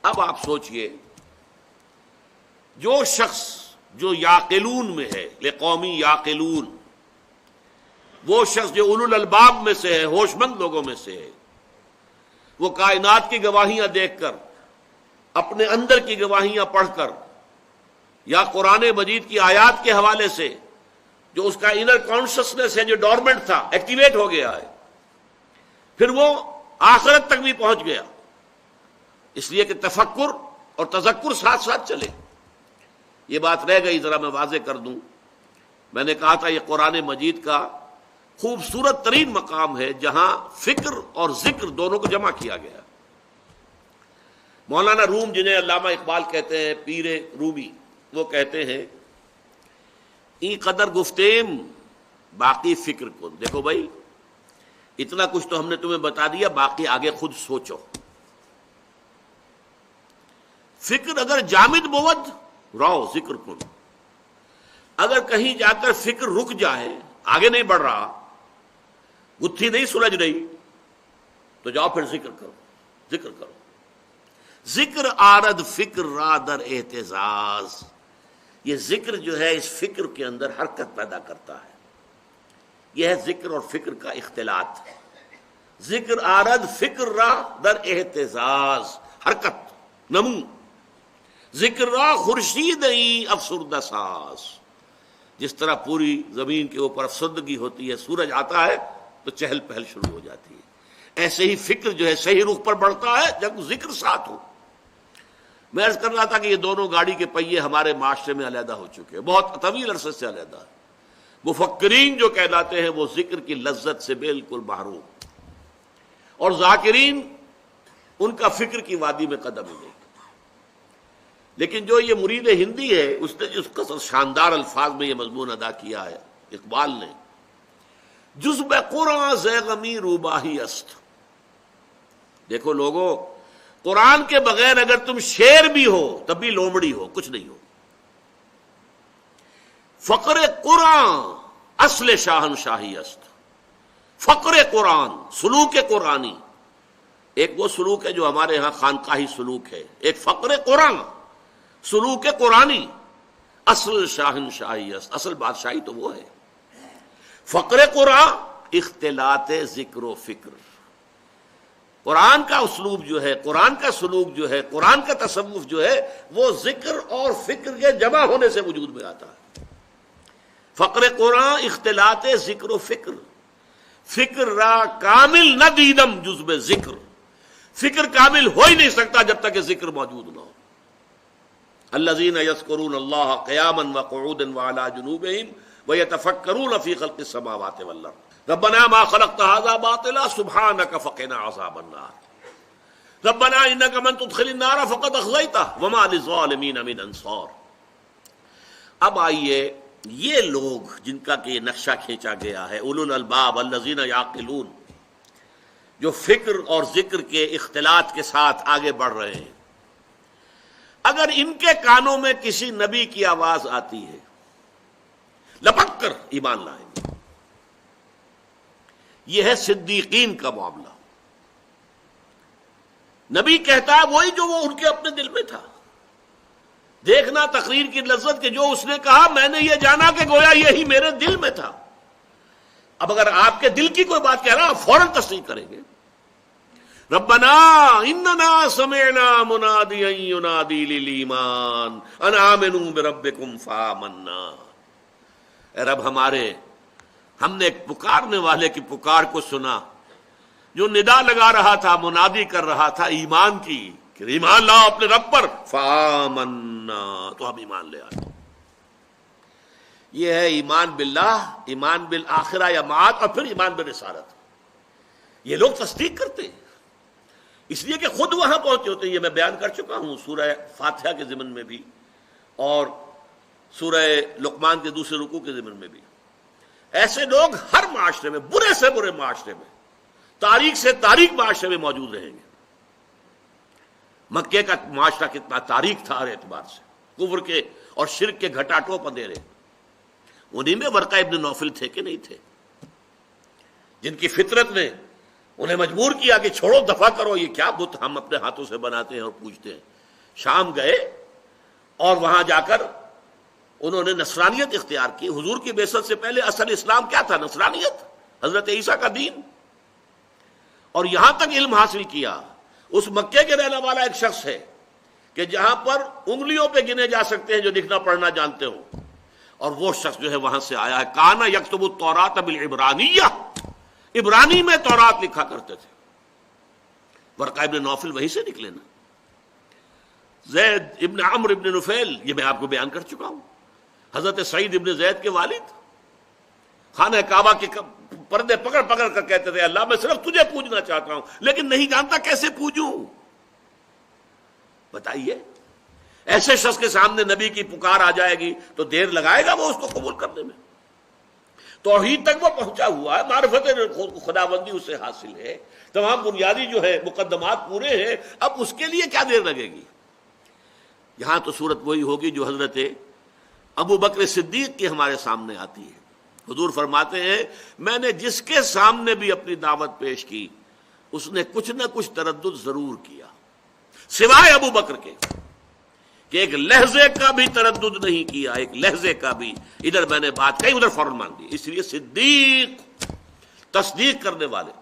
اب آپ سوچئے، جو شخص جو یاقلون میں ہے، لقومی یاقلون، وہ شخص جو اولو الالباب میں سے ہے، ہوش مند لوگوں میں سے ہے، وہ کائنات کی گواہیاں دیکھ کر، اپنے اندر کی گواہیاں پڑھ کر، یا قرآن مجید کی آیات کے حوالے سے جو اس کا انر کانشسنس ہے جو ڈورمنٹ تھا ایکٹیویٹ ہو گیا ہے، پھر وہ آخرت تک بھی پہنچ گیا، اس لیے کہ تفکر اور تذکر ساتھ ساتھ چلے۔ یہ بات رہ گئی، ذرا میں واضح کر دوں۔ میں نے کہا تھا یہ قرآن مجید کا خوبصورت ترین مقام ہے جہاں فکر اور ذکر دونوں کو جمع کیا گیا۔ مولانا روم، جنہیں علامہ اقبال کہتے ہیں، پیر رومی، وہ کہتے ہیں ای قدر گفتیم باقی فکر کن۔ دیکھو بھائی، اتنا کچھ تو ہم نے تمہیں بتا دیا، باقی آگے خود سوچو۔ فکر اگر جامد بود رو ذکر کن، اگر کہیں جا کر فکر رک جائے، آگے نہیں بڑھ رہا، گتھی نہیں سلجھ رہی، تو جاؤ پھر ذکر کرو، ذکر کرو۔ ذکر آرد فکر را در اعتزاز، یہ ذکر جو ہے اس فکر کے اندر حرکت پیدا کرتا ہے۔ یہ ہے ذکر اور فکر کا اختلاط۔ ذکر آرد فکر را در اعتزاز، حرکت، نمو۔ ذکر را خورشید ای افسردہ ساز، جس طرح پوری زمین کے اوپر افسردگی ہوتی ہے، سورج آتا ہے تو چہل پہل شروع ہو جاتی ہے، ایسے ہی فکر جو ہے صحیح رخ پر بڑھتا ہے جب ذکر ساتھ ہو۔ میں عرض کر رہا تھا کہ یہ دونوں گاڑی کے پہیے ہمارے معاشرے میں علیحدہ ہو چکے ہیں، بہت طویل عرصے سے علیحدہ ہے۔ مفکرین جو کہلاتے ہیں وہ ذکر کی لذت سے بالکل محروم، اور ذاکرین ان کا فکر کی وادی میں قدم ہی نہیں۔ لیکن جو یہ مرید ہندی ہے، اس نے جس قدر شاندار الفاظ میں یہ مضمون ادا کیا ہے اقبال نے، جزب قرآن زیغمی روباہی است۔ دیکھو لوگو، قرآن کے بغیر اگر تم شیر بھی ہو تب بھی لومڑی ہو، کچھ نہیں ہو۔ فقر قرآن اصل شاہنشاہی است۔ فقر قرآن، سلوک قرآنی، ایک وہ سلوک ہے جو ہمارے ہاں خانقاہی سلوک ہے، ایک فقر قرآن، سلوک قرآنی، اصل شاہنشاہی است، اصل بادشاہی تو وہ ہے۔ فقر قرآن اختلاط ذکر و فکر، قرآن کا اسلوب جو ہے، قرآن کا سلوک جو ہے، قرآن کا تصوف جو ہے، وہ ذکر اور فکر کے جمع ہونے سے وجود میں آتا ہے۔ فقر قرآن اختلاط ذکر و فکر، فکر را کامل نہ دیدم جزب ذکر، فکر کامل ہو ہی نہیں سکتا جب تک کہ ذکر موجود نہ ہو۔ الذین یذکرون اللہ قیاما وقعودا وعلی جنوبہم ویتفکرون فی خلق السماوات والارض ربنا ما خلقت هذا باطلا سبحانک فقنا عذاب النار ربنا انک من تدخل النار فقد اخزیتہ وما للظالمین من انصار۔ اب آئیے، یہ لوگ جن کا کہ نقشہ کھینچا گیا ہے، اولو الالباب الذین یعقلون، جو فکر اور ذکر کے اختلاط کے ساتھ آگے بڑھ رہے ہیں، اگر ان کے کانوں میں کسی نبی کی آواز آتی ہے، لپک کر ایمان لائیں گے۔ یہ ہے صدیقین کا معاملہ۔ نبی کہتا ہے وہی جو وہ ان کے اپنے دل میں تھا۔ دیکھنا تقریر کی لذت کہ جو اس نے کہا میں نے یہ جانا کہ گویا یہی میرے دل میں تھا۔ اب اگر آپ کے دل کی کوئی بات کہہ رہا آپ فوراً تصدیق کریں گے۔ ربنا اننا سمعنا منادیا ینادی للایمان ان آمنوا بربکم فآمنا۔ اے رب ہمارے، ہم نے ایک پکارنے والے کی پکار کو سنا جو ندا لگا رہا تھا، منادی کر رہا تھا ایمان کی، کہ ایمان لاؤ اپنے رب پر، فآمنا، تو ہم ایمان لے آئے۔ یہ ہے ایمان باللہ، ایمان بالآخرہ یا معاد، اور پھر ایمان بالرسالت۔ یہ لوگ تصدیق کرتے ہیں، اس لیے کہ خود وہاں پہنچے ہوتے ہیں۔ یہ میں بیان کر چکا ہوں سورہ فاتحہ کے ضمن میں بھی اور سورہ لقمان کے دوسرے رکوع کے ضمن میں بھی۔ ایسے لوگ ہر معاشرے میں، برے سے برے معاشرے میں، تاریخ سے تاریخ معاشرے میں موجود رہیں گے۔ مکے کا معاشرہ کتنا تاریخ تھا ہر اعتبار سے، کفر کے اور شرک کے گھٹا ٹوپ اندھیرے، انہی میں ورقہ ابن نوفل تھے کہ نہیں تھے، جن کی فطرت نے انہیں مجبور کیا کہ چھوڑو، دفع کرو، یہ کیا بت ہم اپنے ہاتھوں سے بناتے ہیں اور پوجتے ہیں۔ شام گئے اور وہاں جا کر انہوں نے نصرانیت اختیار کی. حضور کی بعثت سے پہلے اصل اسلام کیا تھا؟ نصرانیت، حضرت عیسیٰ کا دین. اور یہاں تک علم حاصل کیا. اس مکے کے رہنے والا ایک شخص ہے کہ جہاں پر انگلیوں پہ گنے جا سکتے ہیں جو لکھنا پڑھنا جانتے ہوں، اور وہ شخص جو ہے وہاں سے آیا ہے. کانا یکتب التوراۃ بالعبرانیہ، عبرانی میں تورات لکھا کرتے تھے. ورقہ ابن نوفل وہیں سے نکلے نا. زید ابن عمرو ابن نفیل، یہ میں آپ کو بیان کر چکا ہوں. حضرت سعید ابن زید کے والد خانہ کعبہ کے پردے پکڑ پکڑ کر کہتے تھے اللہ میں صرف تجھے پوجنا چاہتا ہوں لیکن نہیں جانتا کیسے پوجوں. بتائیے ایسے شخص کے سامنے نبی کی پکار آ جائے گی تو دیر لگائے گا وہ اس کو قبول کرنے میں؟ توحید تک وہ پہنچا ہوا ہے، معرفت خداوندی اس سے حاصل ہے، تمام بنیادی جو ہے مقدمات پورے ہیں، اب اس کے لیے کیا دیر لگے گی؟ یہاں تو صورت وہی ہوگی جو حضرت ابو بکر صدیق کی ہمارے سامنے آتی ہے. حضور فرماتے ہیں میں نے جس کے سامنے بھی اپنی دعوت پیش کی اس نے کچھ نہ کچھ تردد ضرور کیا، سوائے ابو بکر کے کہ ایک لہجے کا بھی تردد نہیں کیا، ایک لہجے کا بھی. ادھر میں نے بات کہی ادھر فوراً مان دی. اس لیے صدیق تصدیق کرنے والے